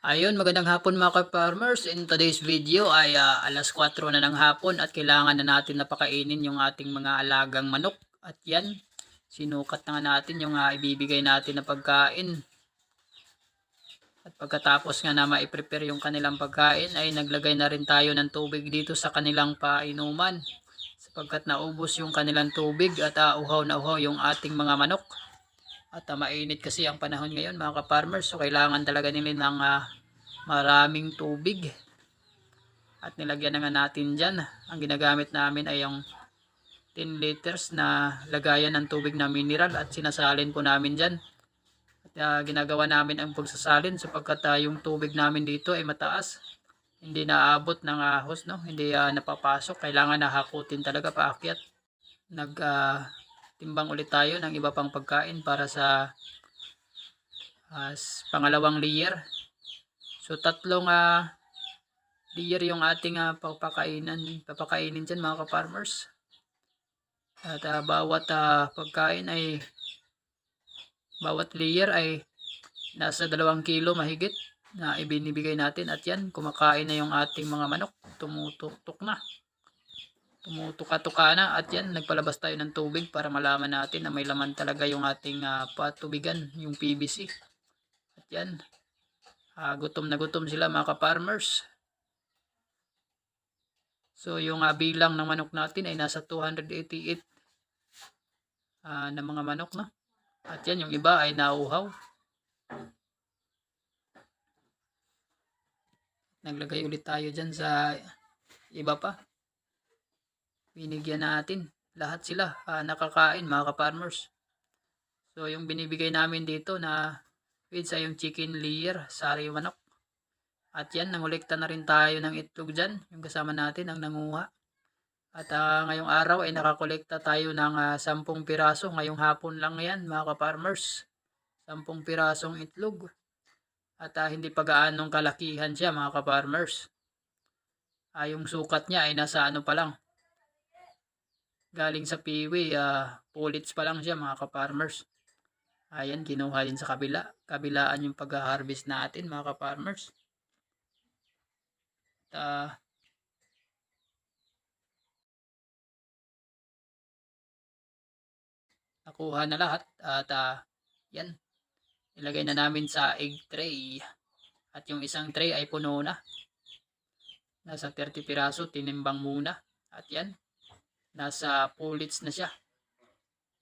Ayun, magandang hapon mga ka-farmers. In today's video ay alas 4 na ng hapon at kailangan na natin na pakainin yung ating mga alagang manok. At yan, sinukat na nga natin yung ibibigay natin na pagkain. At pagkatapos nga na ma-prepare yung kanilang pagkain ay naglagay na rin tayo ng tubig dito sa kanilang painuman. Sapagkat naubos yung kanilang tubig at uhaw na uhaw yung ating mga manok. At mainit kasi ang panahon ngayon mga ka-farmers. So kailangan talaga nila ng maraming tubig. At nilagyan na nga natin dyan. Ang ginagamit namin ay yung 10 liters na lagayan ng tubig na mineral at sinasalin po namin dyan. At ginagawa namin ang pagsasalin sapagkat yung tubig namin dito ay mataas. Hindi naabot ng ahos, no? Hindi napapasok. Kailangan nahakutin talaga paakyat. Timbang ulit tayo ng iba pang pagkain para sa pangalawang layer. So tatlong layer yung ating papakainin dyan mga ka-farmers. At bawat pagkain ay bawat layer ay nasa 2 kilo mahigit na ibinibigay natin. At yan, kumakain na yung ating mga manok. Tumutuktok na. Tumutuka-tuka na. At yan, nagpalabas tayo ng tubig para malaman natin na may laman talaga yung ating patubigan, yung PVC. At yan, gutom na gutom sila mga ka-farmers. So yung bilang ng manok natin ay nasa 288 na mga manok, no? At yan, yung iba ay nauhaw. Naglagay ulit tayo dyan sa iba pa. Binigyan natin. Lahat sila nakakain mga ka-farmers. So yung binibigay namin dito na feeds ay yung chicken layer, sari manok. At yan, nangolekta na rin tayo ng itlog dyan. Yung kasama natin ang nanguha. At ngayong araw ay nakakolekta tayo ng 10 piraso. Ngayong hapon lang yan mga ka-farmers. 10 pirasong itlog. At hindi pa gaanong kalakihan siya mga ka-farmers. Yung sukat niya ay nasa ano pa lang. Galing sa piwi, pullets pa lang siya mga ka-farmers. Ayan, kinuha din sa kabila. Kabilaan yung pag-harvest natin mga ka-farmers. Nakuha na lahat at yan, ilagay na namin sa egg tray at yung isang tray ay puno na, nasa 30 piraso tinimbang muna. At yan, nasa pullets na siya.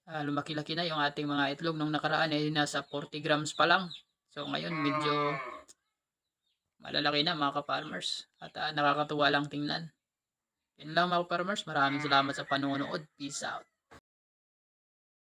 Lumaki-laki na yung ating mga itlog. Nung nakaraan ay nasa 40 grams pa lang, so ngayon medyo malalaki na mga ka-farmers at nakakatuwa lang tingnan. Yun lang mga ka-farmers, maraming salamat sa panonood. Peace out.